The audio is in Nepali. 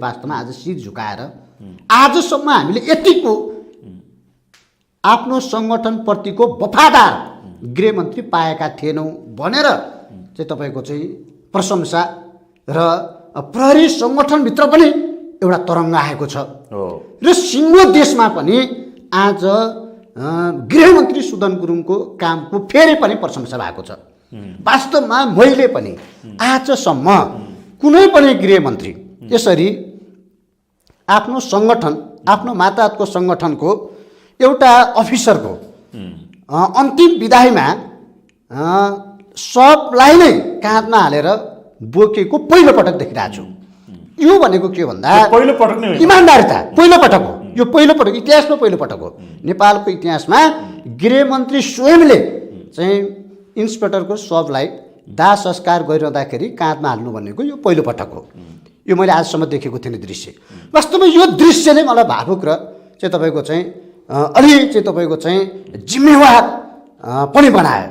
वास्तवमा आज शिर झुकाएर आजसम्म हामीले यतिको आफ्नो सङ्गठनप्रतिको वफादार गृहमन्त्री पाएका थिएनौँ भनेर चाहिँ तपाईँको चाहिँ प्रशंसा र प्रहरी सङ्गठनभित्र पनि एउटा तरङ्ग आएको छ र सिङ्गो देशमा पनि आज गृहमन्त्री सुदन गुरुङको कामको फेरि पनि प्रशंसा भएको छ। वास्तवमा मैले पनि आजसम्म कुनै पनि गृहमन्त्री यसरी आफ्नो सङ्गठन आफ्नो माताहतको सङ्गठनको एउटा अफिसरको अन्तिम विदाईमा सबलाई नै काँधमा हालेर बोकेको पहिलो पटक देखिरहेको छु। यो भनेको के भन्दा पहिलो पटक नै इमान्दारिता पहिलो पटक हो। यो पहिलो पटक इतिहासमा पहिलो पटक हो। नेपालको इतिहासमा गृहमन्त्री स्वयंले चाहिँ इन्सपेक्टरको शवलाई दाह संस्कार गरिरहँदाखेरि काँधमा हाल्नु भनेको यो पहिलो पटक हो। यो मैले आजसम्म देखेको थिएन दृश्य। वास्तवमा यो दृश्यले मलाई भावुक र चाहिँ तपाईँको चाहिँ अलि चाहिँ तपाईँको चाहिँ जिम्मेवार पनि बनायो।